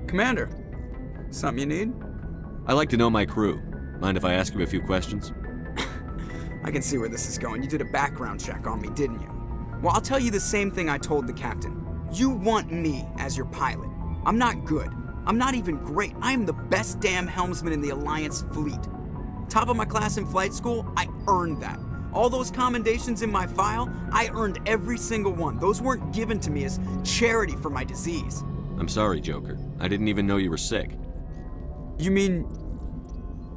Commander, something you need? I like to know my crew. Mind if I ask you a few questions? I can see where this is going. You did a background check on me, didn't you? Well, I'll tell you the same thing I told the captain. You want me as your pilot. I'm not good. I'm not even great. I am the best damn helmsman in the Alliance fleet. Top of my class in flight school, I earned that. All those commendations in my file, I earned every single one. Those weren't given to me as charity for my disease. I'm sorry, Joker. I didn't even know you were sick. You mean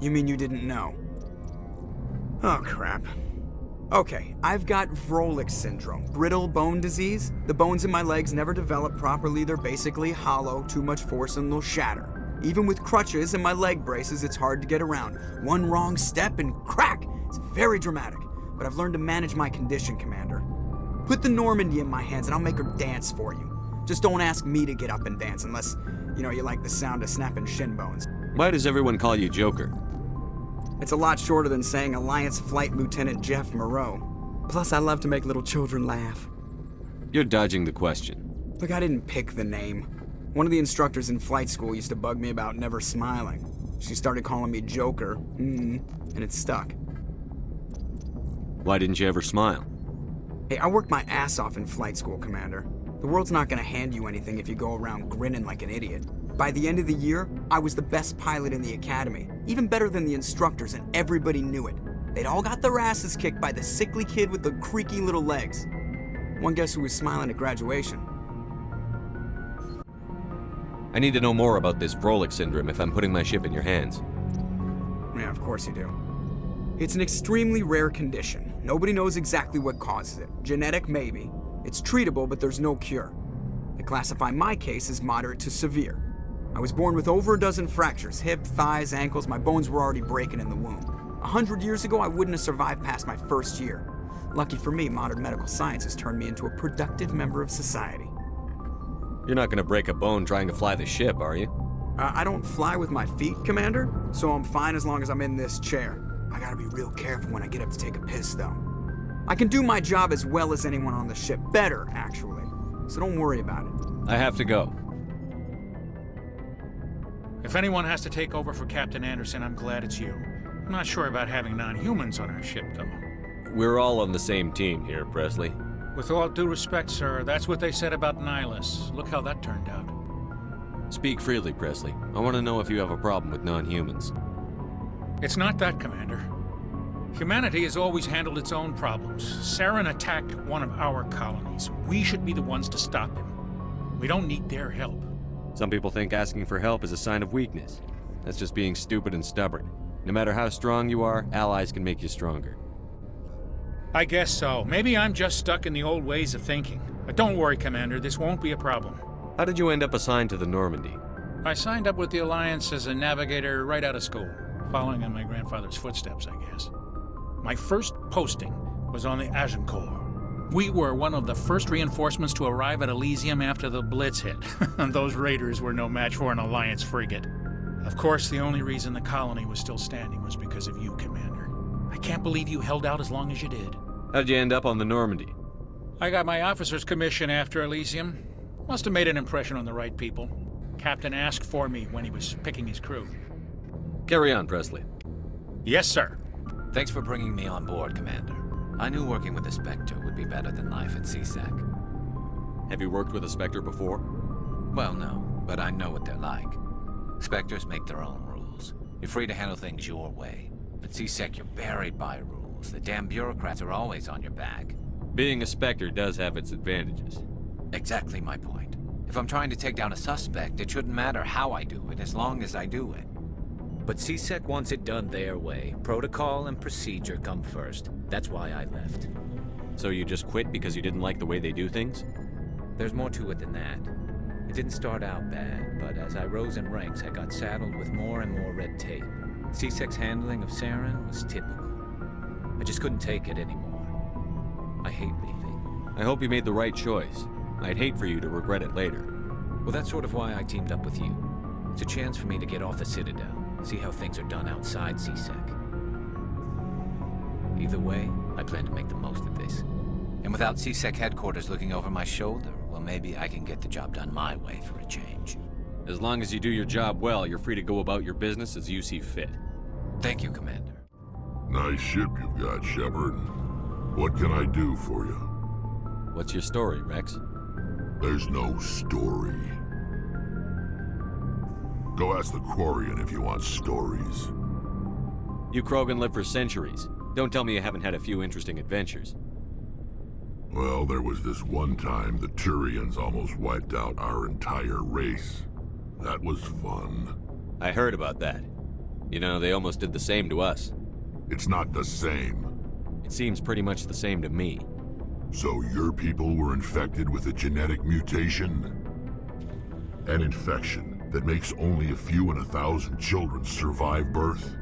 you didn't know? Oh, crap. Okay, I've got Vrolik syndrome, brittle bone disease. The bones in my legs never develop properly. They're basically hollow, too much force and they'll shatter. Even with crutches and my leg braces, it's hard to get around. One wrong step and crack! It's very dramatic, but I've learned to manage my condition, Commander. Put the Normandy in my hands and I'll make her dance for you. Just don't ask me to get up and dance unless, you like the sound of snapping shin bones. Why does everyone call you Joker? It's a lot shorter than saying Alliance Flight Lieutenant Jeff Moreau. Plus, I love to make little children laugh. You're dodging the question. Look, I didn't pick the name. One of the instructors in flight school used to bug me about never smiling. She started calling me Joker, and it stuck. Why didn't you ever smile? Hey, I worked my ass off in flight school, Commander. The world's not gonna hand you anything if you go around grinning like an idiot. By the end of the year, I was the best pilot in the academy, even better than the instructors, and everybody knew it. They'd all got their asses kicked by the sickly kid with the creaky little legs. One guess who was smiling at graduation? I need to know more about this Vrolik syndrome if I'm putting my ship in your hands. Yeah, of course you do. It's an extremely rare condition. Nobody knows exactly what causes it. Genetic, maybe. It's treatable, but there's no cure. They classify my case as moderate to severe. I was born with over a dozen fractures, hip, thighs, ankles. My bones were already breaking in the womb. 100 years ago, I wouldn't have survived past my first year. Lucky for me, modern medical science has turned me into a productive member of society. You're not gonna break a bone trying to fly the ship, are you? I don't fly with my feet, Commander, so I'm fine as long as I'm in this chair. I gotta be real careful when I get up to take a piss, though. I can do my job as well as anyone on the ship. Better, actually. So don't worry about it. I have to go. If anyone has to take over for Captain Anderson, I'm glad it's you. I'm not sure about having non-humans on our ship, though. We're all on the same team here, Presley. With all due respect, sir, that's what they said about Nihilus. Look how that turned out. Speak freely, Presley. I want to know if you have a problem with non-humans. It's not that, Commander. Humanity has always handled its own problems. Saren attacked one of our colonies. We should be the ones to stop him. We don't need their help. Some people think asking for help is a sign of weakness. That's just being stupid and stubborn. No matter how strong you are, allies can make you stronger. I guess so. Maybe I'm just stuck in the old ways of thinking. But don't worry, Commander, this won't be a problem. How did you end up assigned to the Normandy? I signed up with the Alliance as a navigator right out of school, following in my grandfather's footsteps, I guess. My first posting was on the Agincourt. We were one of the first reinforcements to arrive at Elysium after the Blitz hit, and those raiders were no match for an Alliance frigate. Of course, the only reason the colony was still standing was because of you, Commander. I can't believe you held out as long as you did. How'd you end up on the Normandy? I got my officer's commission after Elysium. Must have made an impression on the right people. Captain asked for me when he was picking his crew. Carry on, Presley. Yes, sir. Thanks for bringing me on board, Commander. I knew working with a Spectre would be better than life at CSEC. Have you worked with a Spectre before? Well, no, but I know what they're like. Spectres make their own rules. You're free to handle things your way. At CSEC, you're buried by rules. The damn bureaucrats are always on your back. Being a Spectre does have its advantages. Exactly my point. If I'm trying to take down a suspect, it shouldn't matter how I do it, as long as I do it. But CSEC wants it done their way. Protocol and procedure come first. That's why I left. So you just quit because you didn't like the way they do things? There's more to it than that. It didn't start out bad, but as I rose in ranks, I got saddled with more and more red tape. CSEC's handling of Saren was typical. I just couldn't take it anymore. I hate leaving. I hope you made the right choice. I'd hate for you to regret it later. Well, that's sort of why I teamed up with you. It's a chance for me to get off the Citadel, see how things are done outside CSEC. Either way, I plan to make the most of this. And without CSEC headquarters looking over my shoulder, well, maybe I can get the job done my way for a change. As long as you do your job well, you're free to go about your business as you see fit. Thank you, Commander. Nice ship you've got, Shepard. What can I do for you? What's your story, Rex? There's no story. Go ask the Quarian if you want stories. You Krogan live for centuries. Don't tell me you haven't had a few interesting adventures. Well, there was this one time the Turians almost wiped out our entire race. That was fun. I heard about that. You know, they almost did the same to us. It's not the same. It seems pretty much the same to me. So your people were infected with a genetic mutation? An infection that makes only a few in 1,000 children survive birth?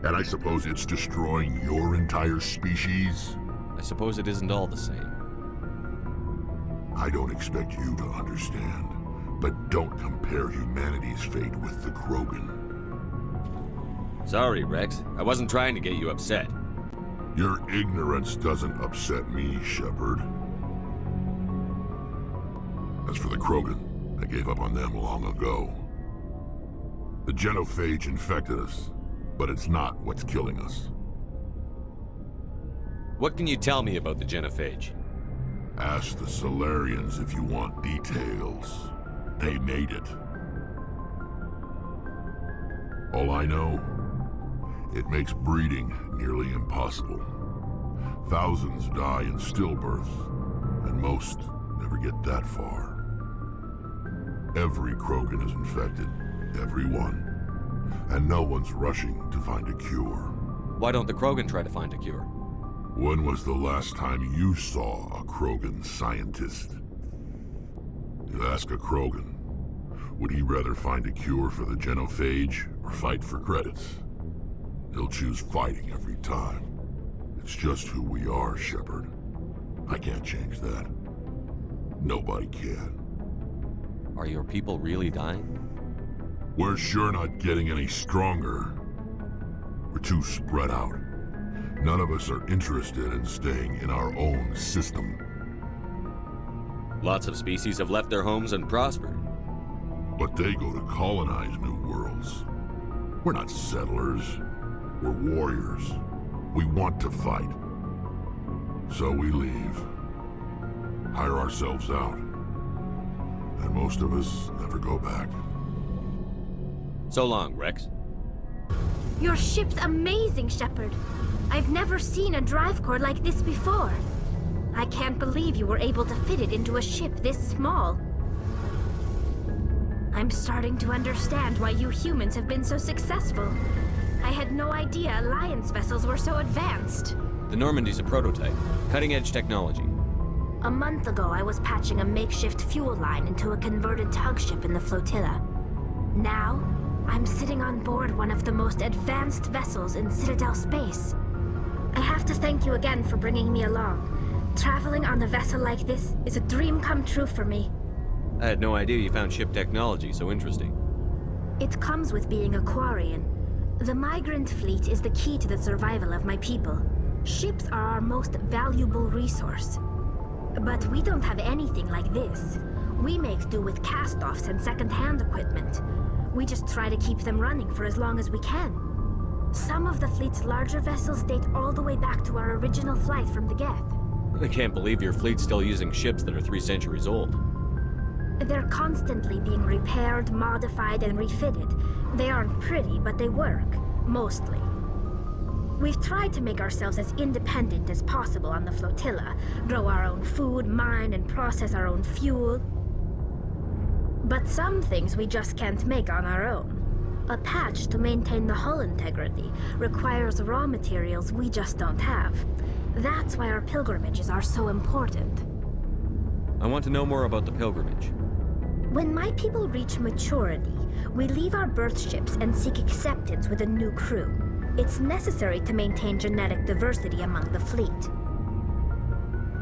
And I suppose it's destroying your entire species? I suppose it isn't all the same. I don't expect you to understand, but don't compare humanity's fate with the Krogan. Sorry, Rex. I wasn't trying to get you upset. Your ignorance doesn't upset me, Shepard. As for the Krogan, I gave up on them long ago. The genophage infected us, but it's not what's killing us. What can you tell me about the genophage? Ask the Solarians if you want details. They made it. All I know, it makes breeding nearly impossible. Thousands die in stillbirth, and most never get that far. Every Krogan is infected, every one. And no one's rushing to find a cure. Why don't the Krogan try to find a cure? When was the last time you saw a Krogan scientist? You ask a Krogan, would he rather find a cure for the genophage or fight for credits? He'll choose fighting every time. It's just who we are, Shepard. I can't change that. Nobody can. Are your people really dying? We're sure not getting any stronger. We're too spread out. None of us are interested in staying in our own system. Lots of species have left their homes and prospered. But they go to colonize new worlds. We're not settlers. We're warriors. We want to fight. So we leave. Hire ourselves out. And most of us never go back. So long, Rex. Your ship's amazing, Shepard. I've never seen a drive core like this before. I can't believe you were able to fit it into a ship this small. I'm starting to understand why you humans have been so successful. I had no idea Alliance vessels were so advanced. The Normandy's a prototype. Cutting-edge technology. A month ago, I was patching a makeshift fuel line into a converted tug ship in the flotilla. Now, I'm sitting on board one of the most advanced vessels in Citadel space. I have to thank you again for bringing me along. Traveling on a vessel like this is a dream come true for me. I had no idea you found ship technology so interesting. It comes with being a Quarian. The migrant fleet is the key to the survival of my people. Ships are our most valuable resource. But we don't have anything like this. We make do with cast-offs and second-hand equipment. We just try to keep them running for as long as we can. Some of the fleet's larger vessels date all the way back to our original flight from the Geth. I can't believe your fleet's still using ships that are 3 centuries old. They're constantly being repaired, modified, and refitted. They aren't pretty, but they work. Mostly. We've tried to make ourselves as independent as possible on the flotilla, grow our own food, mine and process our own fuel. But some things we just can't make on our own. A patch to maintain the hull integrity requires raw materials we just don't have. That's why our pilgrimages are so important. I want to know more about the pilgrimage. When my people reach maturity, we leave our birth ships and seek acceptance with a new crew. It's necessary to maintain genetic diversity among the fleet.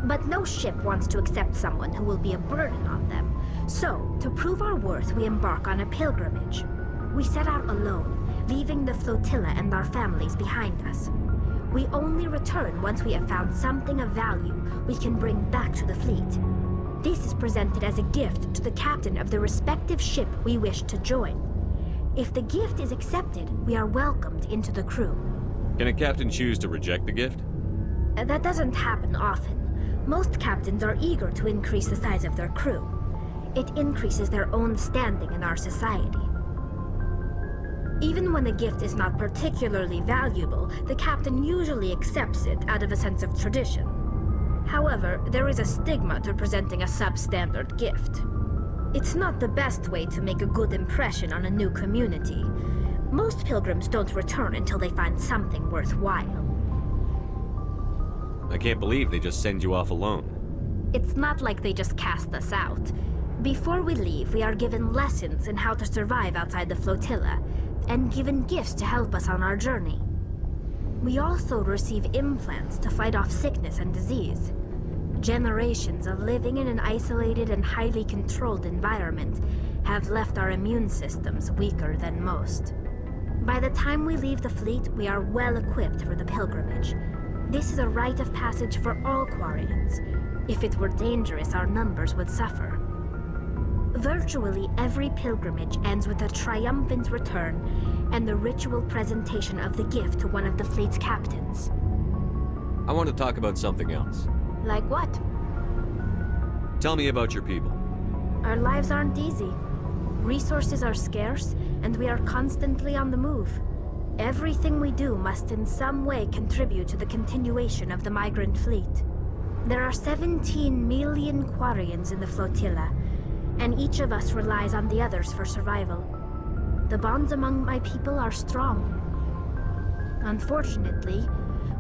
But no ship wants to accept someone who will be a burden on them. So, to prove our worth, we embark on a pilgrimage. We set out alone, leaving the flotilla and our families behind us. We only return once we have found something of value we can bring back to the fleet. This is presented as a gift to the captain of the respective ship we wish to join. If the gift is accepted, we are welcomed into the crew. Can a captain choose to reject the gift? That doesn't happen often. Most captains are eager to increase the size of their crew. It increases their own standing in our society. Even when the gift is not particularly valuable, the captain usually accepts it out of a sense of tradition. However, there is a stigma to presenting a substandard gift. It's not the best way to make a good impression on a new community. Most pilgrims don't return until they find something worthwhile. I can't believe they just send you off alone. It's not like they just cast us out. Before we leave, we are given lessons in how to survive outside the flotilla, and given gifts to help us on our journey. We also receive implants to fight off sickness and disease. Generations of living in an isolated and highly controlled environment have left our immune systems weaker than most. By the time we leave the fleet, we are well equipped for the pilgrimage. This is a rite of passage for all Quarians. If it were dangerous, our numbers would suffer. Virtually every pilgrimage ends with a triumphant return and the ritual presentation of the gift to one of the fleet's captains. I want to talk about something else. Like what? Tell me about your people. Our lives aren't easy. Resources are scarce, and we are constantly on the move. Everything we do must in some way contribute to the continuation of the migrant fleet. There are 17 million Quarians in the flotilla, and each of us relies on the others for survival. The bonds among my people are strong. Unfortunately,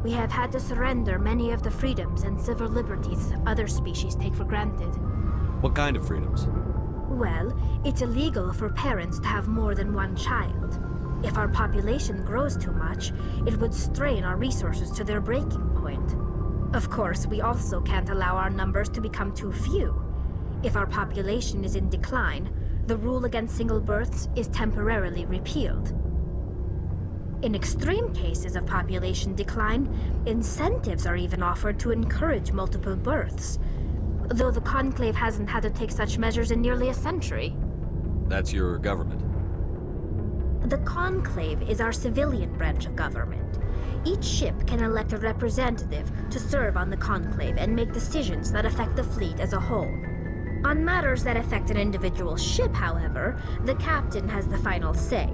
we have had to surrender many of the freedoms and civil liberties other species take for granted. What kind of freedoms? Well, it's illegal for parents to have more than one child. If our population grows too much, it would strain our resources to their breaking point. Of course, we also can't allow our numbers to become too few. If our population is in decline, the rule against single births is temporarily repealed. In extreme cases of population decline, incentives are even offered to encourage multiple births, though the Conclave hasn't had to take such measures in nearly a century. That's your government. The Conclave is our civilian branch of government. Each ship can elect a representative to serve on the Conclave and make decisions that affect the fleet as a whole. On matters that affect an individual ship, however, the captain has the final say.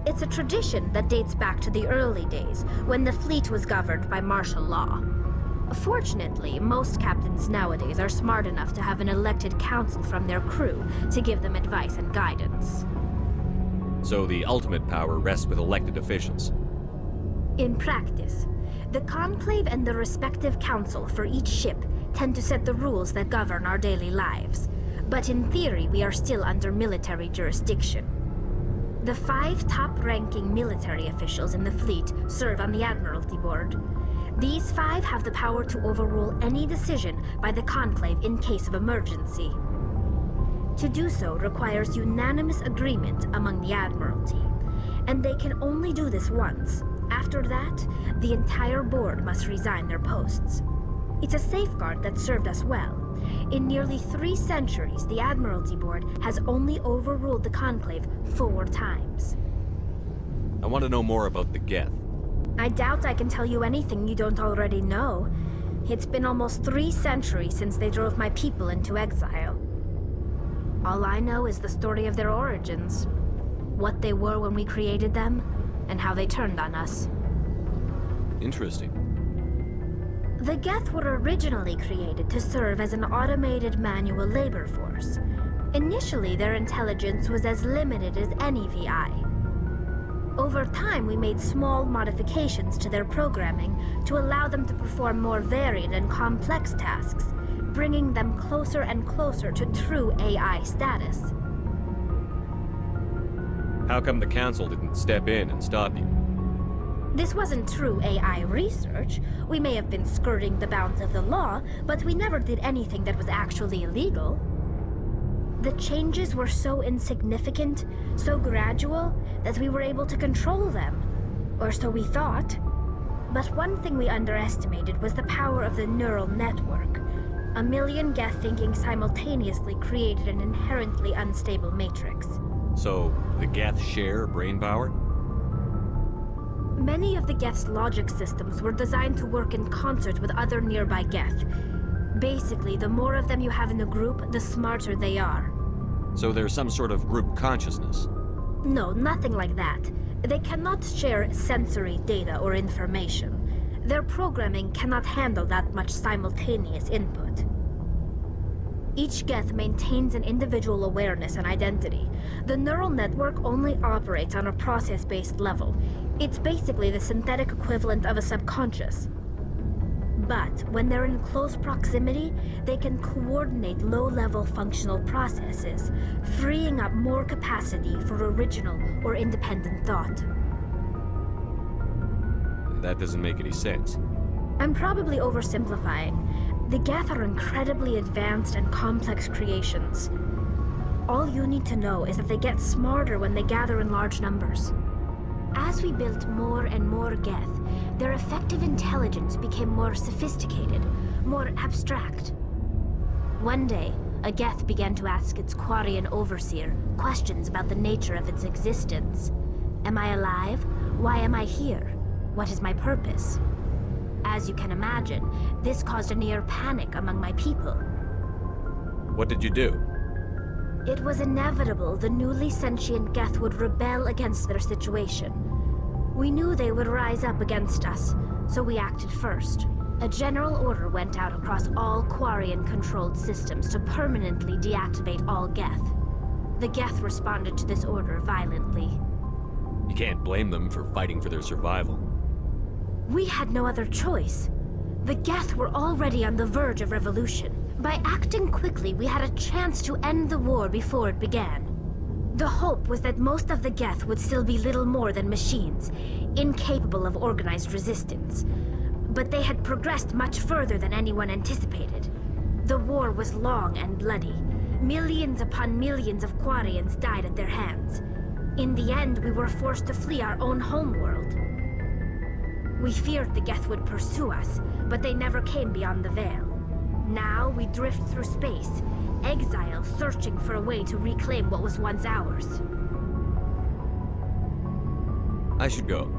It's a tradition that dates back to the early days, when the fleet was governed by martial law. Fortunately, most captains nowadays are smart enough to have an elected council from their crew to give them advice and guidance. So the ultimate power rests with elected officials. In practice, the Conclave and the respective council for each ship tend to set the rules that govern our daily lives. But in theory, we are still under military jurisdiction. The 5 top-ranking military officials in the fleet serve on the Admiralty Board. These 5 have the power to overrule any decision by the Conclave in case of emergency. To do so requires unanimous agreement among the Admiralty, and they can only do this once. After that, the entire board must resign their posts. It's a safeguard that served us well. In nearly 3 centuries, the Admiralty Board has only overruled the Conclave 4 times. I want to know more about the Geth. I doubt I can tell you anything you don't already know. It's been almost 3 centuries since they drove my people into exile. All I know is the story of their origins, what they were when we created them, and how they turned on us. Interesting. The Geth were originally created to serve as an automated manual labor force. Initially, their intelligence was as limited as any VI. Over time, we made small modifications to their programming to allow them to perform more varied and complex tasks, bringing them closer and closer to true AI status. How come the Council didn't step in and stop you? This wasn't true AI research. We may have been skirting the bounds of the law, but we never did anything that was actually illegal. The changes were so insignificant, so gradual, that we were able to control them. Or so we thought. But one thing we underestimated was the power of the neural network. A million Geth thinking simultaneously created an inherently unstable matrix. So, the Geth share brain power? Many of the Geth's logic systems were designed to work in concert with other nearby Geth. Basically, the more of them you have in a group, the smarter they are. So there's some sort of group consciousness. No, nothing like that. They cannot share sensory data or information. Their programming cannot handle that much simultaneous input. Each Geth maintains an individual awareness and identity. The neural network only operates on a process-based level. It's basically the synthetic equivalent of a subconscious. But when they're in close proximity, they can coordinate low-level functional processes, freeing up more capacity for original or independent thought. That doesn't make any sense. I'm probably oversimplifying. The Geth are incredibly advanced and complex creations. All you need to know is that they get smarter when they gather in large numbers. As we built more and more Geth, their effective intelligence became more sophisticated, more abstract. One day, a Geth began to ask its Quarian overseer questions about the nature of its existence. Am I alive? Why am I here? What is my purpose? As you can imagine, this caused a near panic among my people. What did you do? It was inevitable the newly sentient Geth would rebel against their situation. We knew they would rise up against us, so we acted first. A general order went out across all Quarian-controlled systems to permanently deactivate all Geth. The Geth responded to this order violently. You can't blame them for fighting for their survival. We had no other choice. The Geth were already on the verge of revolution. By acting quickly, we had a chance to end the war before it began. The hope was that most of the Geth would still be little more than machines, incapable of organized resistance. But they had progressed much further than anyone anticipated. The war was long and bloody. Millions upon millions of Quarians died at their hands. In the end, we were forced to flee our own homeworld. We feared the Geth would pursue us, but they never came beyond the Veil. Now we drift through space, exile searching for a way to reclaim what was once ours. I should go.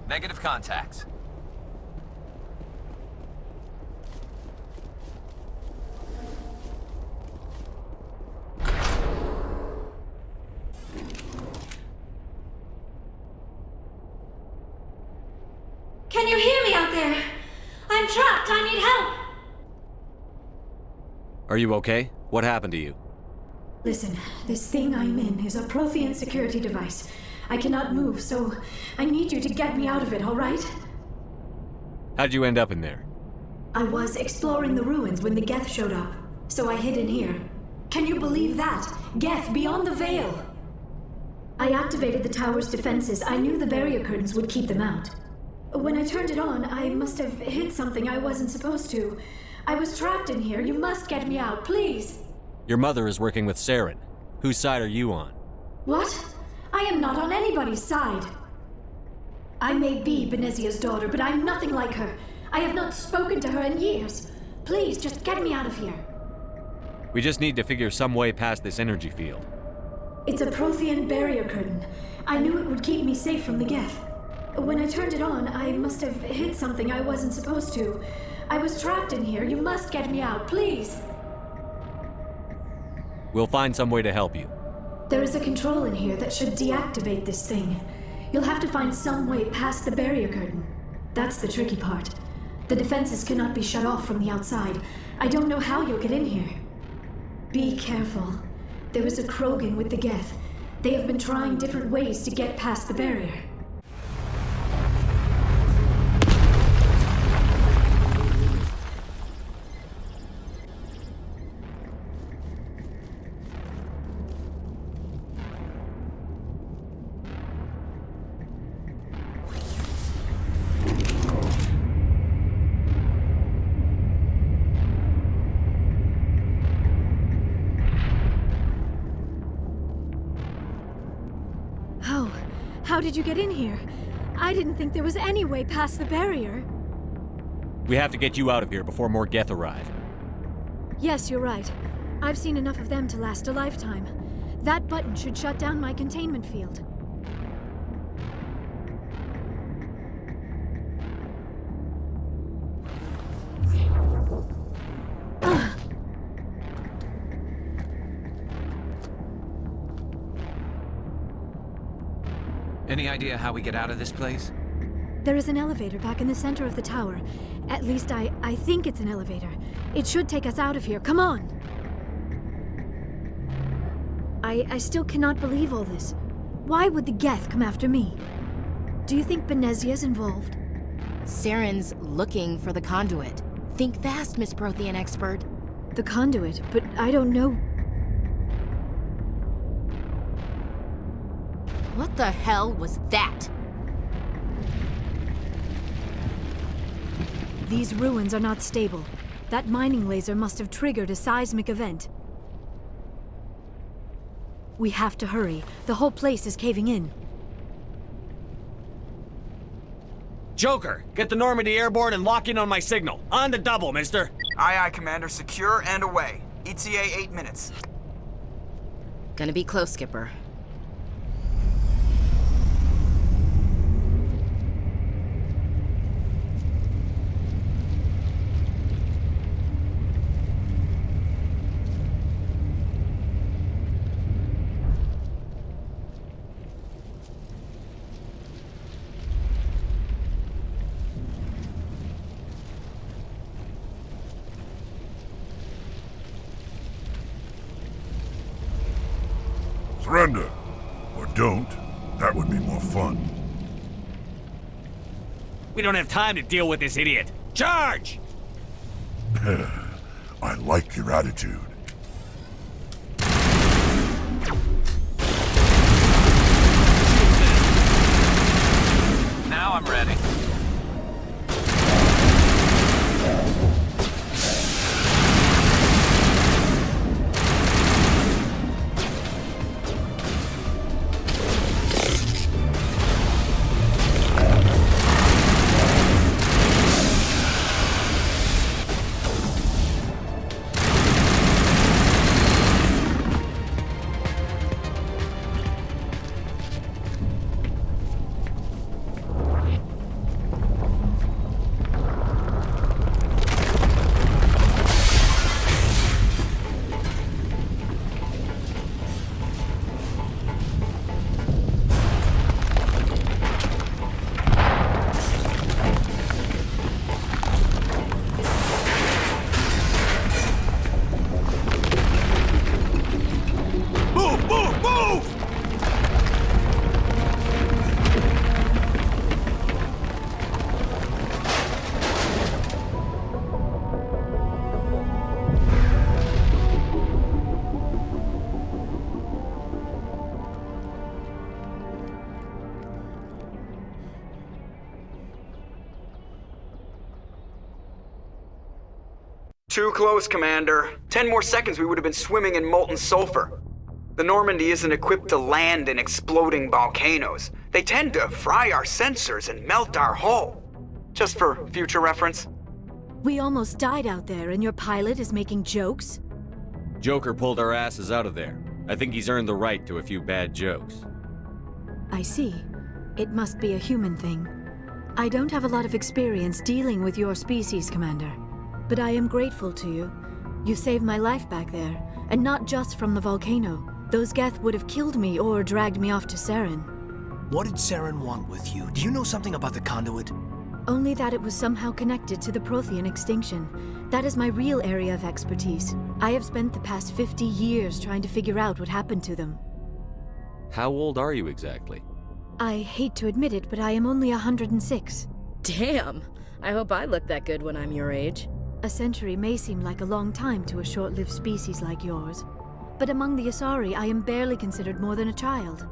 Negative contacts. Can you hear me out there? I'm trapped. I need help. Are you okay? What happened to you? Listen, this thing I'm in is a Prothean security device. I cannot move, so I need you to get me out of it, all right? How'd you end up in there? I was exploring the ruins when the Geth showed up, so I hid in here. Can you believe that? Geth beyond the veil! I activated the tower's defenses. I knew the barrier curtains would keep them out. When I turned it on, I must have hit something I wasn't supposed to. I was trapped in here. You must get me out, please! Your mother is working with Saren. Whose side are you on? What? I am not on anybody's side. I may be Benezia's daughter, but I'm nothing like her. I have not spoken to her in years. Please, just get me out of here. We just need to figure some way past this energy field. It's a Prothean barrier curtain. I knew it would keep me safe from the Geth. When I turned it on, I must have hit something I wasn't supposed to. I was trapped in here. You must get me out, please. We'll find some way to help you. There is a control in here that should deactivate this thing. You'll have to find some way past the barrier curtain. That's the tricky part. The defenses cannot be shut off from the outside. I don't know how you'll get in here. Be careful. There is a Krogan with the Geth. They have been trying different ways to get past the barrier. How did you get in here? I didn't think there was any way past the barrier. We have to get you out of here before more Geth arrive. Yes, you're right. I've seen enough of them to last a lifetime. That button should shut down my containment field. Any idea how we get out of this place? There is an elevator back in the center of the tower. At least I think it's an elevator. It should take us out of here. Come on! I still cannot believe all this. Why would the Geth come after me? Do you think Benezia's involved? Saren's looking for the conduit. Think fast, Miss Prothean expert. The conduit? But I don't know. What the hell was that? These ruins are not stable. That mining laser must have triggered a seismic event. We have to hurry. The whole place is caving in. Joker, get the Normandy airborne and lock in on my signal. On the double, mister. Aye, aye, Commander. Secure and away. ETA 8 minutes. Gonna be close, Skipper. Surrender. Or don't. That would be more fun. We don't have time to deal with this idiot. Charge! I like your attitude. Now I'm ready. Too close, Commander. 10 more seconds we would have been swimming in molten sulfur. The Normandy isn't equipped to land in exploding volcanoes. They tend to fry our sensors and melt our hull. Just for future reference. We almost died out there, and your pilot is making jokes? Joker pulled our asses out of there. I think he's earned the right to a few bad jokes. I see. It must be a human thing. I don't have a lot of experience dealing with your species, Commander. But I am grateful to you. You saved my life back there, and not just from the volcano. Those Geth would have killed me or dragged me off to Saren. What did Saren want with you? Do you know something about the conduit? Only that it was somehow connected to the Prothean extinction. That is my real area of expertise. I have spent the past 50 years trying to figure out what happened to them. How old are you exactly? I hate to admit it, but I am only 106. Damn! I hope I look that good when I'm your age. A century may seem like a long time to a short-lived species like yours. But among the Asari, I am barely considered more than a child.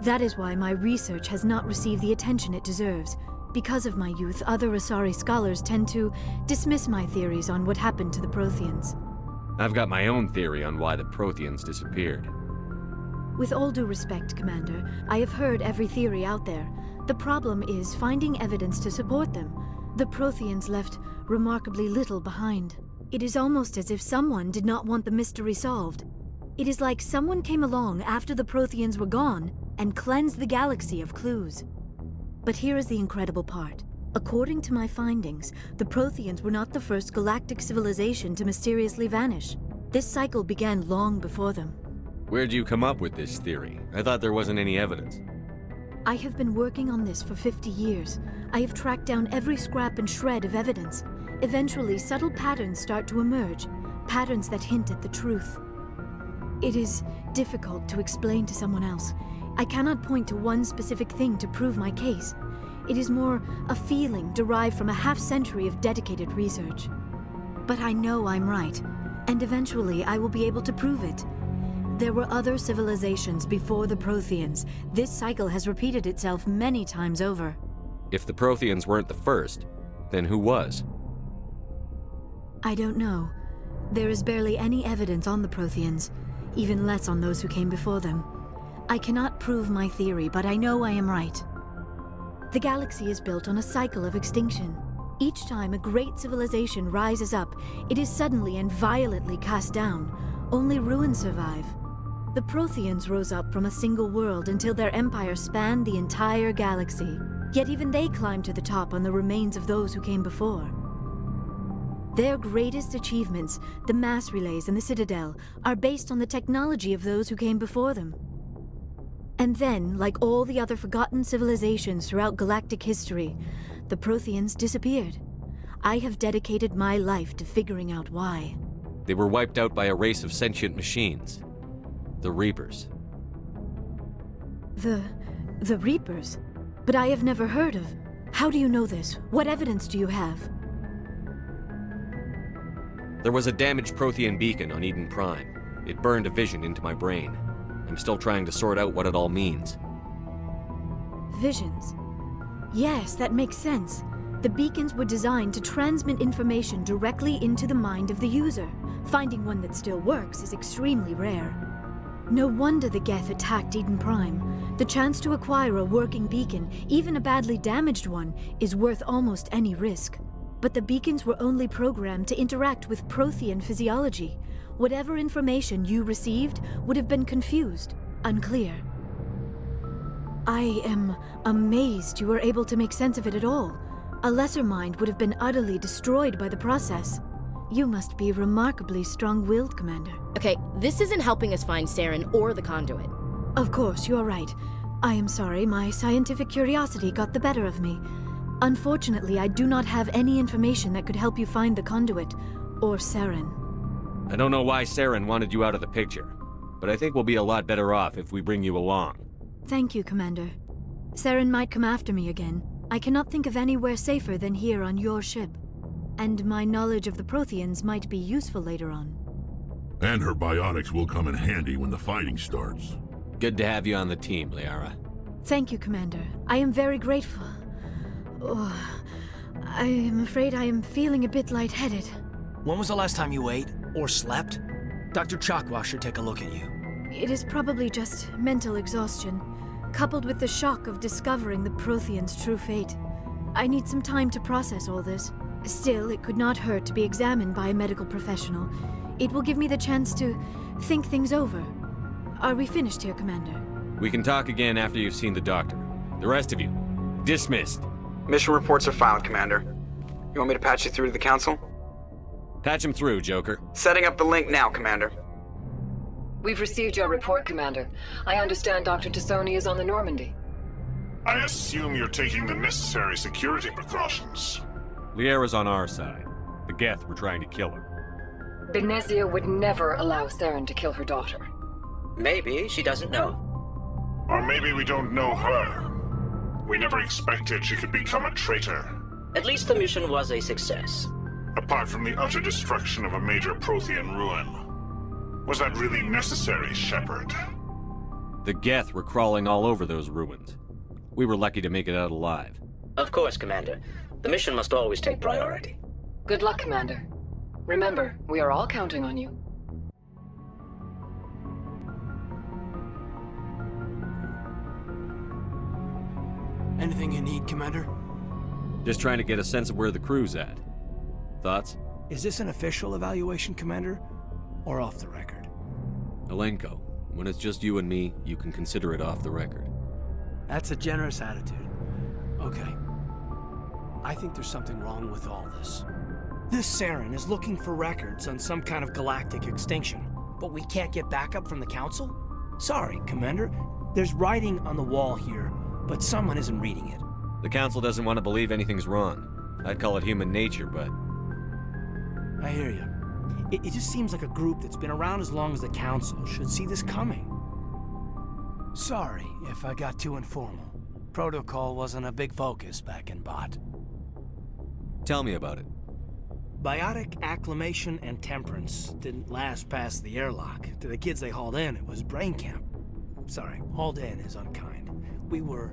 That is why my research has not received the attention it deserves. Because of my youth, other Asari scholars tend to dismiss my theories on what happened to the Protheans. I've got my own theory on why the Protheans disappeared. With all due respect, Commander, I have heard every theory out there. The problem is finding evidence to support them. The Protheans left remarkably little behind. It is almost as if someone did not want the mystery solved. It is like someone came along after the Protheans were gone and cleansed the galaxy of clues. But here is the incredible part. According to my findings, the Protheans were not the first galactic civilization to mysteriously vanish. This cycle began long before them. Where'd you come up with this theory? I thought there wasn't any evidence. I have been working on this for 50 years. I have tracked down every scrap and shred of evidence. Eventually, subtle patterns start to emerge, patterns that hint at the truth. It is difficult to explain to someone else. I cannot point to one specific thing to prove my case. It is more a feeling derived from a half-century of dedicated research. But I know I'm right, and eventually I will be able to prove it. There were other civilizations before the Protheans. This cycle has repeated itself many times over. If the Protheans weren't the first, then who was? I don't know. There is barely any evidence on the Protheans, even less on those who came before them. I cannot prove my theory, but I know I am right. The galaxy is built on a cycle of extinction. Each time a great civilization rises up, it is suddenly and violently cast down. Only ruins survive. The Protheans rose up from a single world until their empire spanned the entire galaxy. Yet even they climbed to the top on the remains of those who came before. Their greatest achievements, the mass relays and the Citadel, are based on the technology of those who came before them. And then, like all the other forgotten civilizations throughout galactic history, the Protheans disappeared. I have dedicated my life to figuring out why. They were wiped out by a race of sentient machines. The Reapers. The Reapers? But I have never heard of. How do you know this? What evidence do you have? There was a damaged Prothean beacon on Eden Prime. It burned a vision into my brain. I'm still trying to sort out what it all means. Visions. Yes, that makes sense. The beacons were designed to transmit information directly into the mind of the user. Finding one that still works is extremely rare. No wonder the Geth attacked Eden Prime. The chance to acquire a working beacon, even a badly damaged one, is worth almost any risk. But the beacons were only programmed to interact with Prothean physiology. Whatever information you received would have been confused, unclear. I am amazed you were able to make sense of it at all. A lesser mind would have been utterly destroyed by the process. You must be remarkably strong-willed, Commander. Okay, this isn't helping us find Saren or the conduit. Of course, you are right. I am sorry, my scientific curiosity got the better of me. Unfortunately, I do not have any information that could help you find the conduit, or Saren. I don't know why Saren wanted you out of the picture, but I think we'll be a lot better off if we bring you along. Thank you, Commander. Saren might come after me again. I cannot think of anywhere safer than here on your ship. And my knowledge of the Protheans might be useful later on. And her biotics will come in handy when the fighting starts. Good to have you on the team, Liara. Thank you, Commander. I am very grateful. Oh, I am afraid I am feeling a bit lightheaded. When was the last time you ate or slept? Dr. Chakwa should take a look at you. It is probably just mental exhaustion, coupled with the shock of discovering the Prothean's true fate. I need some time to process all this. Still, it could not hurt to be examined by a medical professional. It will give me the chance to think things over. Are we finished here, Commander? We can talk again after you've seen the doctor. The rest of you, dismissed. Mission reports are filed, Commander. You want me to patch you through to the Council? Patch him through, Joker. Setting up the link now, Commander. We've received your report, Commander. I understand Dr. Tassoni is on the Normandy. I assume you're taking the necessary security precautions. Liara's on our side. The Geth were trying to kill her. Benezia would never allow Saren to kill her daughter. Maybe she doesn't know. Or maybe we don't know her. We never expected she could become a traitor. At least the mission was a success. Apart from the utter destruction of a major Prothean ruin. Was that really necessary, Shepard? The Geth were crawling all over those ruins. We were lucky to make it out alive. Of course, Commander. The mission must always take priority. Good luck, Commander. Remember, we are all counting on you. Anything you need, Commander? Just trying to get a sense of where the crew's at. Thoughts? Is this an official evaluation, Commander? Or off the record? Alenko, when it's just you and me, you can consider it off the record. That's a generous attitude. Okay. I think there's something wrong with all this. This Saren is looking for records on some kind of galactic extinction, but we can't get backup from the Council? Sorry, Commander. There's writing on the wall here, but someone isn't reading it. The Council doesn't want to believe anything's wrong. I'd call it human nature, but... I hear you. It just seems like a group that's been around as long as the Council should see this coming. Sorry if I got too informal. Protocol wasn't a big focus back in Bot. Tell me about it. Biotic acclimation and temperance didn't last past the airlock. To the kids they hauled in, it was brain camp. Sorry, hauled in is unkind. We were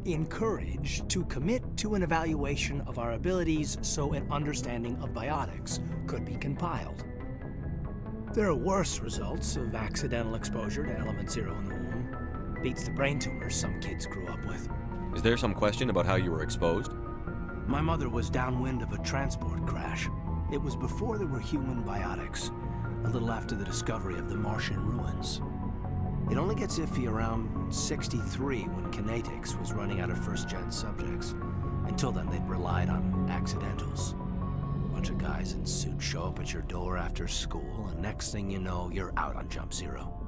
encouraged to commit to an evaluation of our abilities so an understanding of biotics could be compiled. There are worse results of accidental exposure to Element Zero in the womb. Beats the brain tumors some kids grew up with. Is there some question about how you were exposed? My mother was downwind of a transport crash. It was before there were human biotics, a little after the discovery of the Martian ruins. It only gets iffy around 63 when Kinetics was running out of first-gen subjects. Until then, they'd relied on accidentals. A bunch of guys in suits show up at your door after school, and next thing you know, you're out on Jump Zero.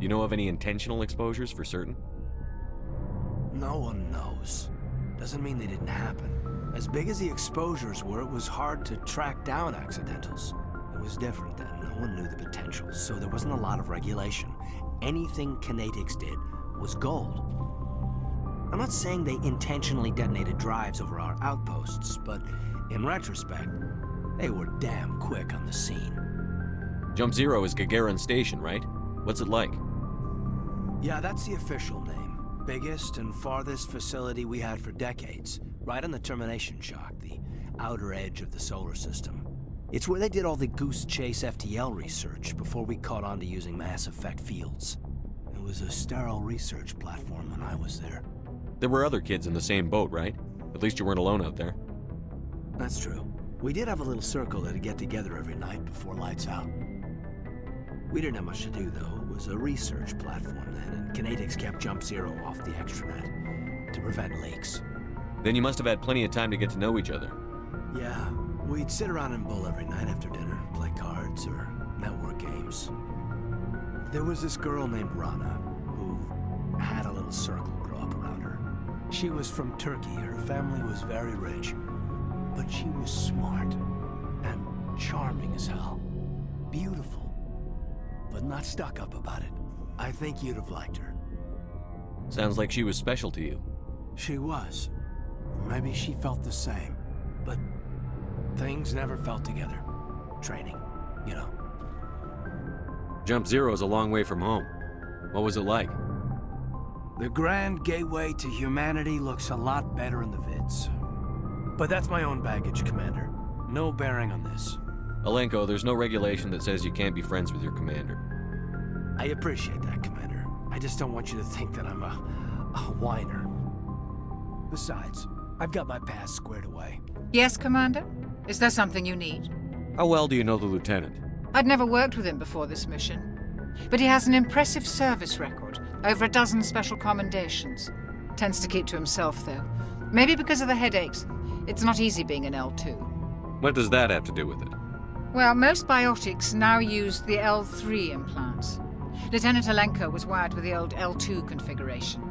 You know of any intentional exposures for certain? No one knows. Doesn't mean they didn't happen. As big as the exposures were, it was hard to track down accidentals. It was different then. No one knew the potential, so there wasn't a lot of regulation. Anything Kinetics did was gold. I'm not saying they intentionally detonated drives over our outposts, but in retrospect, they were damn quick on the scene. Jump Zero is Gagarin Station, right? What's it like? Yeah, that's the official name. Biggest and farthest facility we had for decades. Right on the termination shock, the outer edge of the solar system. It's where they did all the Goose Chase FTL research before we caught on to using mass effect fields. It was a sterile research platform when I was there. There were other kids in the same boat, right? At least you weren't alone out there. That's true. We did have a little circle that'd get together every night before lights out. We didn't have much to do, though. It was a research platform then, and Kinetics kept Jump Zero off the extranet to prevent leaks. Then you must have had plenty of time to get to know each other. Yeah, we'd sit around and bull every night after dinner, play cards or network games. There was this girl named Rana, who had a little circle grow up around her. She was from Turkey. Her family was very rich, but she was smart and charming as hell. Beautiful, but not stuck up about it. I think you'd have liked her. Sounds like she was special to you. She was. Maybe she felt the same, but things never felt together. Training, you know. Jump Zero is a long way from home. What was it like? The grand gateway to humanity looks a lot better in the vids. But that's my own baggage, Commander. no bearing on this. Alenko, there's no regulation that says you can't be friends with your commander. I appreciate that, Commander. I just don't want you to think that I'm a whiner. Besides, I've got my past squared away. Yes, Commander? Is there something you need? How well do you know the lieutenant? I'd never worked with him before this mission. But he has an impressive service record, over a dozen special commendations. Tends to keep to himself, though. Maybe because of the headaches. It's not easy being an L2. What does that have to do with it? Well, most biotics now use the L3 implants. Lieutenant Alenko was wired with the old L2 configuration.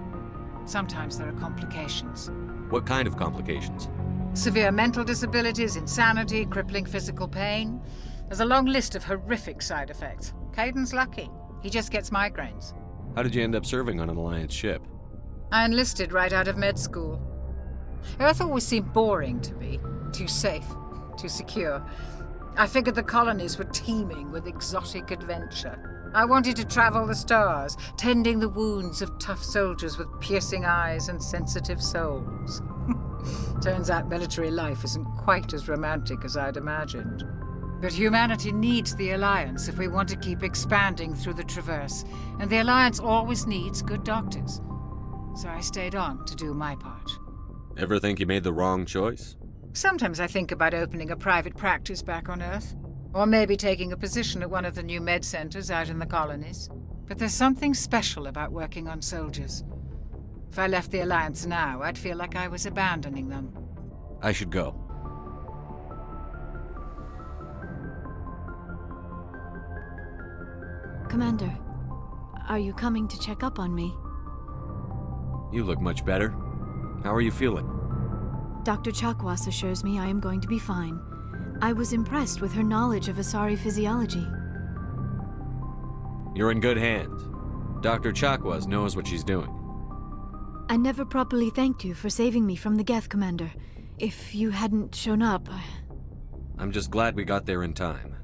Sometimes there are complications. What kind of complications? Severe mental disabilities, insanity, crippling physical pain. There's a long list of horrific side effects. Caden's lucky. He just gets migraines. How did you end up serving on an Alliance ship? I enlisted right out of med school. Earth always seemed boring to me. Too safe, too secure. I figured the colonies were teeming with exotic adventure. I wanted to travel the stars, tending the wounds of tough soldiers with piercing eyes and sensitive souls. Turns out military life isn't quite as romantic as I'd imagined. But humanity needs the Alliance if we want to keep expanding through the Traverse, and the Alliance always needs good doctors. So I stayed on to do my part. Ever think you made the wrong choice? Sometimes I think about opening a private practice back on Earth, or maybe taking a position at one of the new med centers out in the colonies. But there's something special about working on soldiers. If I left the Alliance now, I'd feel like I was abandoning them. I should go. Commander, are you coming to check up on me? You look much better. How are you feeling? Dr. Chakwas assures me I am going to be fine. I was impressed with her knowledge of Asari physiology. You're in good hands. Dr. Chakwas knows what she's doing. I never properly thanked you for saving me from the Geth, Commander. If you hadn't shown up... I'm just glad we got there in time.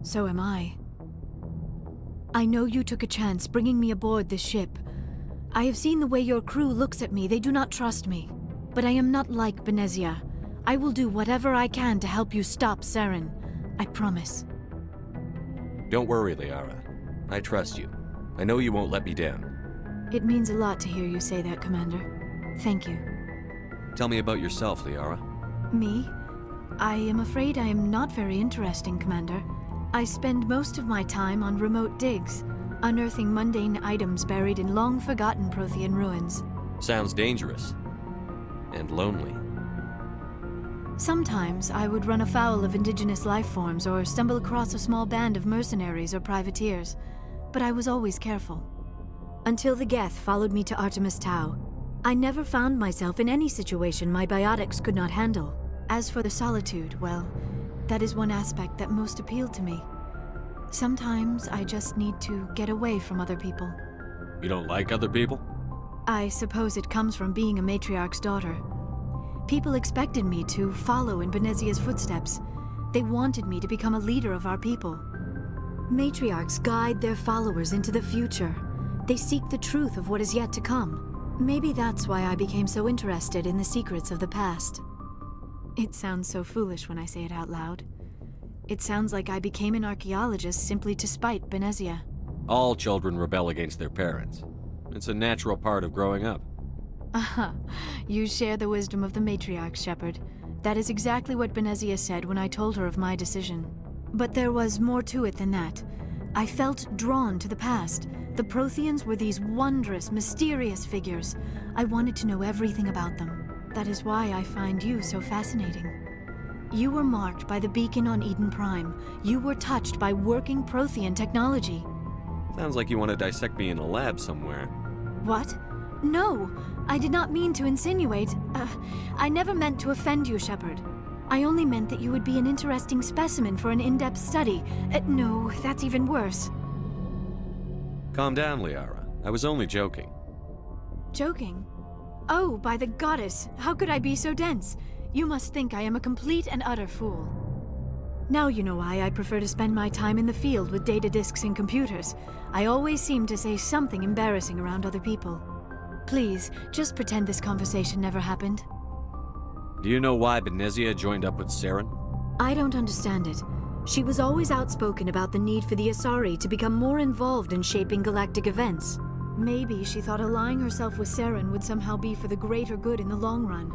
So am I. I know you took a chance bringing me aboard this ship. I have seen the way your crew looks at me. They do not trust me. But I am not like Benezia. I will do whatever I can to help you stop Saren. I promise. Don't worry, Liara. I trust you. I know you won't let me down. It means a lot to hear you say that, Commander. Thank you. Tell me about yourself, Liara. Me? I am afraid I am not very interesting, Commander. I spend most of my time on remote digs, unearthing mundane items buried in long-forgotten Prothean ruins. Sounds dangerous. And lonely. Sometimes I would run afoul of indigenous life forms or stumble across a small band of mercenaries or privateers, but I was always careful. Until the Geth followed me to Artemis Tau, I never found myself in any situation my biotics could not handle. As for the solitude, well, that is one aspect that most appealed to me. Sometimes I just need to get away from other people. You don't like other people? I suppose it comes from being a matriarch's daughter. People expected me to follow in Benezia's footsteps. They wanted me to become a leader of our people. Matriarchs guide their followers into the future. They seek the truth of what is yet to come. Maybe that's why I became so interested in the secrets of the past. It sounds so foolish when I say it out loud. It sounds like I became an archaeologist simply to spite Benezia. All children rebel against their parents. It's a natural part of growing up. Aha, you share the wisdom of the matriarch, Shepard. That is exactly what Benezia said when I told her of my decision. But there was more to it than that. I felt drawn to the past. The Protheans were these wondrous, mysterious figures. I wanted to know everything about them. That is why I find you so fascinating. You were marked by the beacon on Eden Prime. You were touched by working Prothean technology. Sounds like you want to dissect me in a lab somewhere. What? No, I did not mean to insinuate. I never meant to offend you, Shepard. I only meant that you would be an interesting specimen for an in-depth study. No, that's even worse. Calm down, Liara. I was only joking. Joking? Oh, by the goddess, how could I be so dense? You must think I am a complete and utter fool. Now you know why I prefer to spend my time in the field with data disks and computers. I always seem to say something embarrassing around other people. Please, just pretend this conversation never happened. Do you know why Benezia joined up with Saren? I don't understand it. She was always outspoken about the need for the Asari to become more involved in shaping galactic events. Maybe she thought allying herself with Saren would somehow be for the greater good in the long run.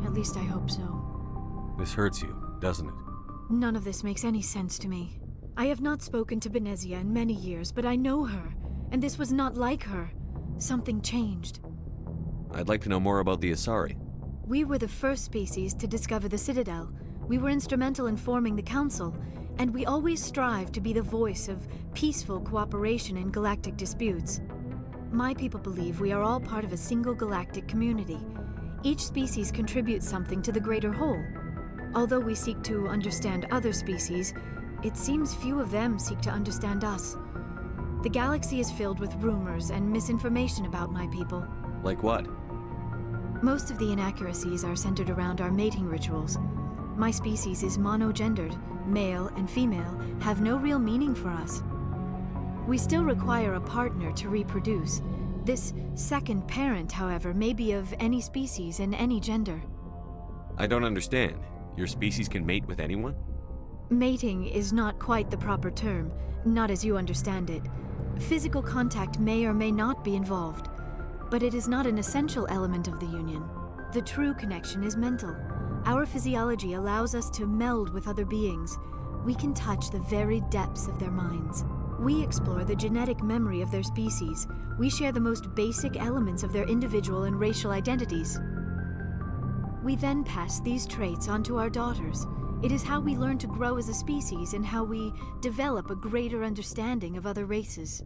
At least I hope so. This hurts you, doesn't it? None of this makes any sense to me. I have not spoken to Benezia in many years, but I know her, and this was not like her. Something changed. I'd like to know more about the Asari. We were the first species to discover the Citadel. We were instrumental in forming the Council, and we always strive to be the voice of peaceful cooperation in galactic disputes. My people believe we are all part of a single galactic community. Each species contributes something to the greater whole. Although we seek to understand other species, it seems few of them seek to understand us. The galaxy is filled with rumors and misinformation about my people. Like what? Most of the inaccuracies are centered around our mating rituals. My species is monogendered. Male and female have no real meaning for us. We still require a partner to reproduce. This second parent, however, may be of any species and any gender. I don't understand. Your species can mate with anyone? Mating is not quite the proper term, not as you understand it. Physical contact may or may not be involved, but it is not an essential element of the union. The true connection is mental. Our physiology allows us to meld with other beings. We can touch the very depths of their minds. We explore the genetic memory of their species. We share the most basic elements of their individual and racial identities. We then pass these traits on to our daughters. It is how we learn to grow as a species and how we develop a greater understanding of other races.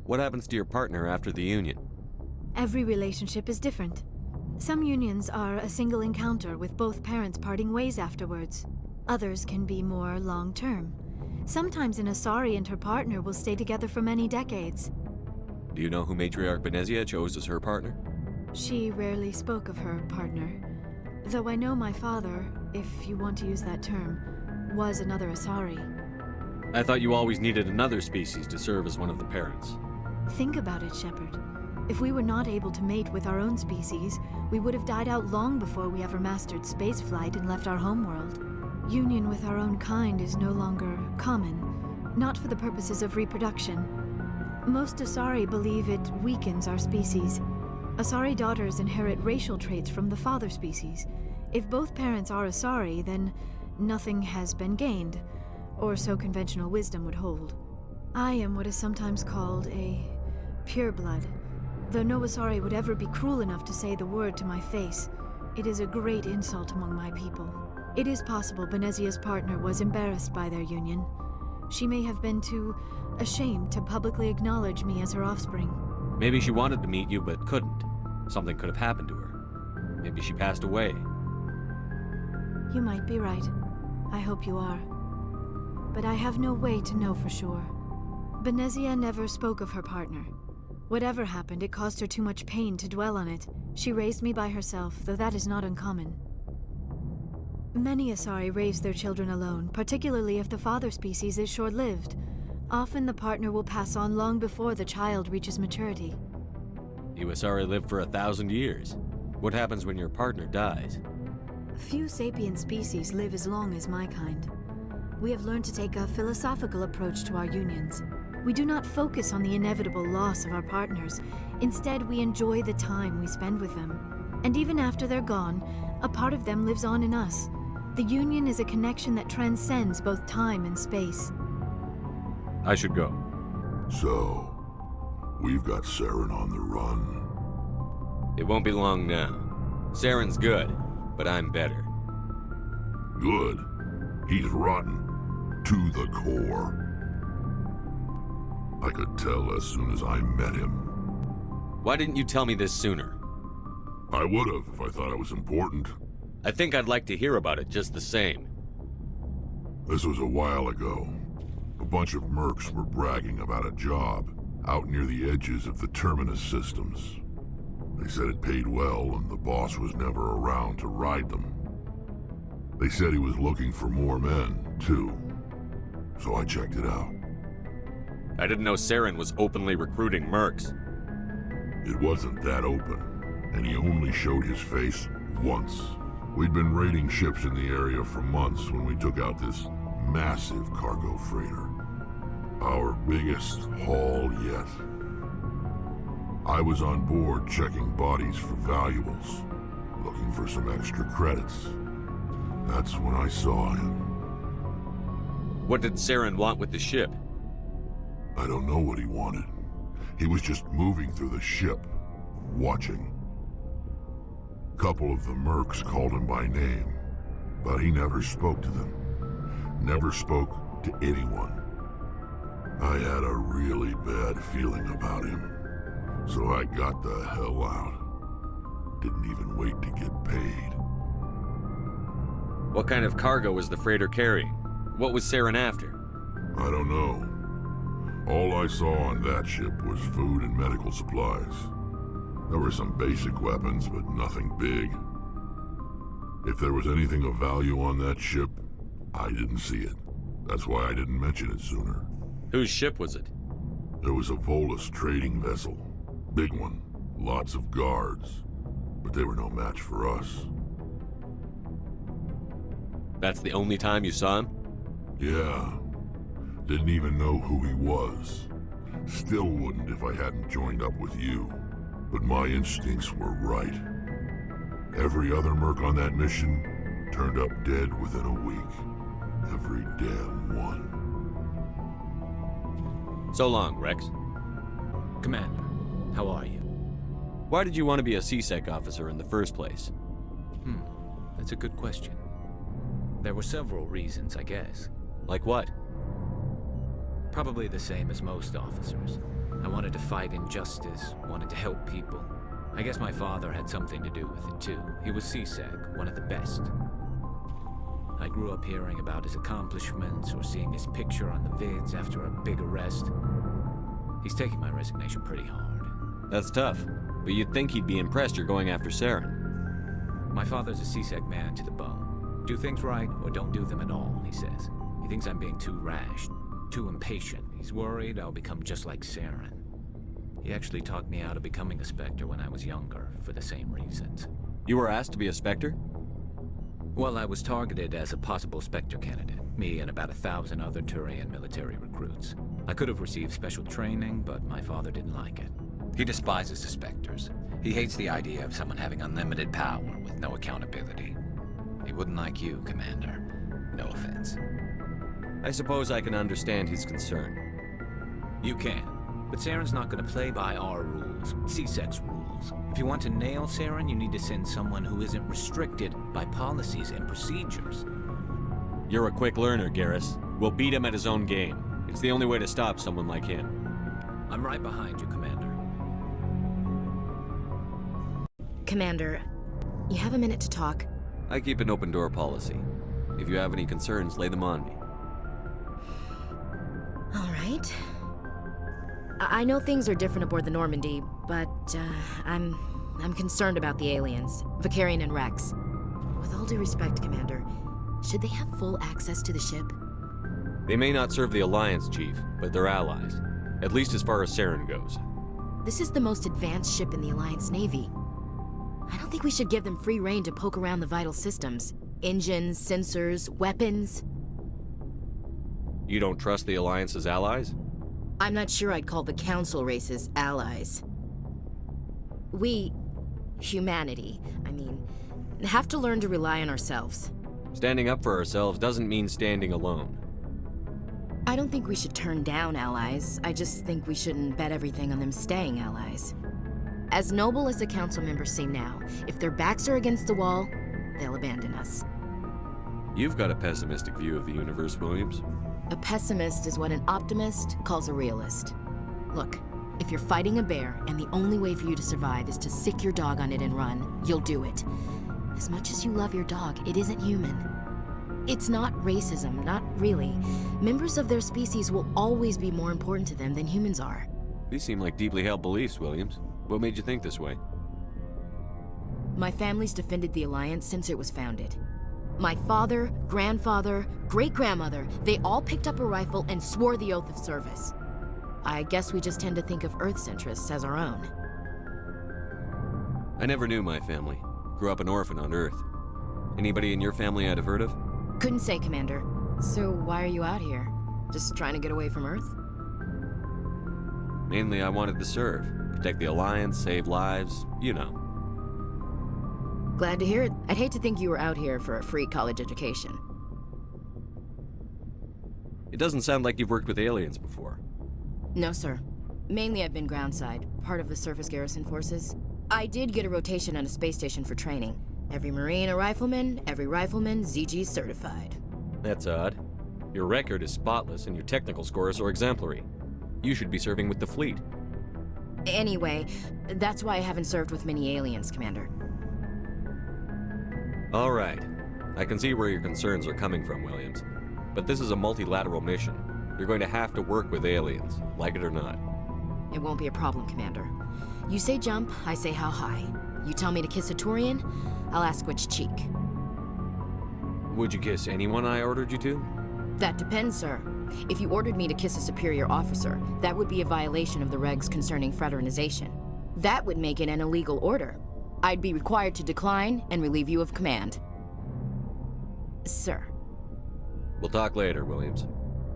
What happens to your partner after the union? Every relationship is different. Some unions are a single encounter with both parents parting ways afterwards. Others can be more long-term. Sometimes an Asari and her partner will stay together for many decades. Do you know who Matriarch Benezia chose as her partner? She rarely spoke of her partner. Though I know my father, if you want to use that term, was another Asari. I thought you always needed another species to serve as one of the parents. Think about it, Shepard. If we were not able to mate with our own species, we would have died out long before we ever mastered spaceflight and left our homeworld. Union with our own kind is no longer common, not for the purposes of reproduction. Most Asari believe it weakens our species. Asari daughters inherit racial traits from the father species. If both parents are Asari, then nothing has been gained, or so conventional wisdom would hold. I am what is sometimes called a pureblood. Though no Asari would ever be cruel enough to say the word to my face, it is a great insult among my people. It is possible Benezia's partner was embarrassed by their union. She may have been too ashamed to publicly acknowledge me as her offspring. Maybe she wanted to meet you but couldn't. Something could have happened to her. Maybe she passed away. You might be right. I hope you are. But I have no way to know for sure. Benezia never spoke of her partner. Whatever happened, it caused her too much pain to dwell on it. She raised me by herself, though that is not uncommon. Many Asari raise their children alone, particularly if the father species is short-lived. Often the partner will pass on long before the child reaches maturity. You Asari live for 1,000 years. What happens when your partner dies? Few sapient species live as long as my kind. We have learned to take a philosophical approach to our unions. We do not focus on the inevitable loss of our partners. Instead, we enjoy the time we spend with them. And even after they're gone, a part of them lives on in us. The union is a connection that transcends both time and space. I should go. So, we've got Saren on the run. It won't be long now. Saren's good, but I'm better. Good. He's rotten. To the core. I could tell as soon as I met him. Why didn't you tell me this sooner? I would've if I thought it was important. I think I'd like to hear about it just the same. This was a while ago. A bunch of mercs were bragging about a job out near the edges of the Terminus systems. They said it paid well and the boss was never around to ride them. They said he was looking for more men, too. So I checked it out. I didn't know Saren was openly recruiting mercs. It wasn't that open, and he only showed his face once. We'd been raiding ships in the area for months when we took out this massive cargo freighter. Our biggest haul yet. I was on board checking bodies for valuables, looking for some extra credits. That's when I saw him. What did Saren want with the ship? I don't know what he wanted. He was just moving through the ship, watching. Couple of the mercs called him by name, but he never spoke to them. Never spoke to anyone. I had a really bad feeling about him, so I got the hell out. Didn't even wait to get paid. What kind of cargo was the freighter carrying? What was Saren after? I don't know. All I saw on that ship was food and medical supplies. There were some basic weapons, but nothing big. If there was anything of value on that ship, I didn't see it. That's why I didn't mention it sooner. Whose ship was it? It was a Volus trading vessel. Big one. Lots of guards. But they were no match for us. That's the only time you saw him? Yeah. Didn't even know who he was. Still wouldn't if I hadn't joined up with you. But my instincts were right. Every other merc on that mission turned up dead within a week. Every damn one. So long, Rex. Commander, how are you? Why did you want to be a C-Sec officer in the first place? That's a good question. There were several reasons, I guess. Like what? Probably the same as most officers. I wanted to fight injustice, wanted to help people. I guess my father had something to do with it too. He was C-Sec, one of the best. I grew up hearing about his accomplishments or seeing his picture on the vids after a big arrest. He's taking my resignation pretty hard. That's tough, but you'd think he'd be impressed you're going after Saren. My father's a C-Sec man to the bone. Do things right or don't do them at all, he says. He thinks I'm being too rash, too impatient. He's worried I'll become just like Saren. He actually talked me out of becoming a Spectre when I was younger, for the same reasons. You were asked to be a Spectre? Well, I was targeted as a possible Spectre candidate. Me and about 1,000 other Turian military recruits. I could have received special training, but my father didn't like it. He despises the Spectres. He hates the idea of someone having unlimited power with no accountability. He wouldn't like you, Commander. No offense. I suppose I can understand his concern. You can. But Saren's not going to play by our rules, C-Sec's rules. If you want to nail Saren, you need to send someone who isn't restricted by policies and procedures. You're a quick learner, Garrus. We'll beat him at his own game. It's the only way to stop someone like him. I'm right behind you, Commander. Commander, you have a minute to talk? I keep an open door policy. If you have any concerns, lay them on me. All right. I know things are different aboard the Normandy, but I'm concerned about the aliens, Vakarian and Rex. With all due respect, Commander, should they have full access to the ship? They may not serve the Alliance, Chief, but they're allies. At least as far as Saren goes. This is the most advanced ship in the Alliance Navy. I don't think we should give them free rein to poke around the vital systems. Engines, sensors, weapons. You don't trust the Alliance's allies? I'm not sure I'd call the Council races allies. We, humanity, have to learn to rely on ourselves. Standing up for ourselves doesn't mean standing alone. I don't think we should turn down allies. I just think we shouldn't bet everything on them staying allies. As noble as the Council members seem now, if their backs are against the wall, they'll abandon us. You've got a pessimistic view of the universe, Williams. A pessimist is what an optimist calls a realist. Look, if you're fighting a bear and the only way for you to survive is to sick your dog on it and run, you'll do it. As much as you love your dog, it isn't human. It's not racism, not really. Members of their species will always be more important to them than humans are. These seem like deeply held beliefs, Williams. What made you think this way? My family's defended the Alliance since it was founded. My father, grandfather, great-grandmother, they all picked up a rifle and swore the oath of service. I guess we just tend to think of Earth's interests as our own. I never knew my family. Grew up an orphan on Earth. Anybody in your family I'd have heard of? Couldn't say, Commander. So why are you out here? Just trying to get away from Earth? Mainly I wanted to serve. Protect the Alliance, save lives, you know. Glad to hear it. I'd hate to think you were out here for a free college education. It doesn't sound like you've worked with aliens before. No, sir. Mainly I've been groundside, part of the surface garrison forces. I did get a rotation on a space station for training. Every Marine a rifleman, every rifleman ZG certified. That's odd. Your record is spotless and your technical scores are exemplary. You should be serving with the fleet. Anyway, that's why I haven't served with many aliens, Commander. All right. I can see where your concerns are coming from, Williams. But this is a multilateral mission. You're going to have to work with aliens, like it or not. It won't be a problem, Commander. You say jump, I say how high. You tell me to kiss a Turian, I'll ask which cheek. Would you kiss anyone I ordered you to? That depends, sir. If you ordered me to kiss a superior officer, that would be a violation of the regs concerning fraternization. That would make it an illegal order. I'd be required to decline and relieve you of command. Sir. We'll talk later, Williams.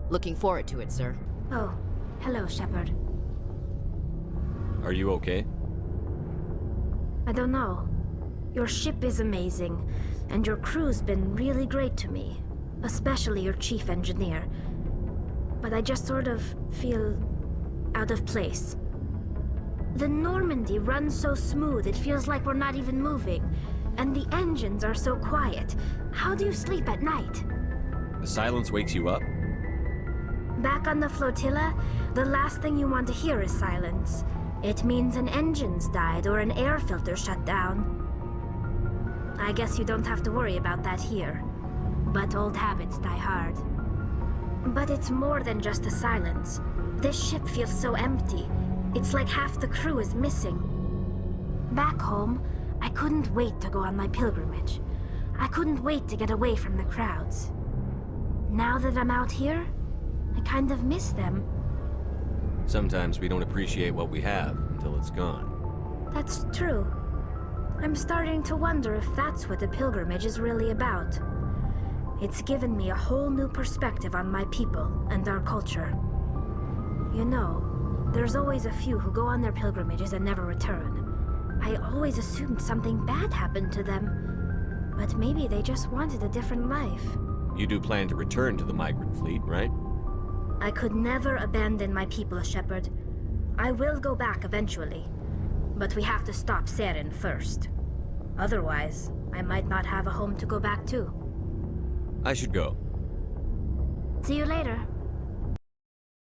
Looking forward to it, sir. Oh, hello, Shepard. Are you okay? I don't know. Your ship is amazing, and your crew's been really great to me. Especially your chief engineer. But I just sort of feel out of place. The Normandy runs so smooth it feels like we're not even moving. And the engines are so quiet. How do you sleep at night? The silence wakes you up? Back on the flotilla, the last thing you want to hear is silence. It means an engine's died or an air filter shut down. I guess you don't have to worry about that here. But old habits die hard. But it's more than just the silence. This ship feels so empty. It's like half the crew is missing. Back home, I couldn't wait to go on my pilgrimage. I couldn't wait to get away from the crowds. Now that I'm out here, I kind of miss them. Sometimes we don't appreciate what we have until it's gone. That's true. I'm starting to wonder if that's what the pilgrimage is really about. It's given me a whole new perspective on my people and our culture. You know, there's always a few who go on their pilgrimages and never return. I always assumed something bad happened to them. But maybe they just wanted a different life. You do plan to return to the migrant fleet, right? I could never abandon my people, Shepard. I will go back eventually. But we have to stop Saren first. Otherwise, I might not have a home to go back to. I should go. See you later.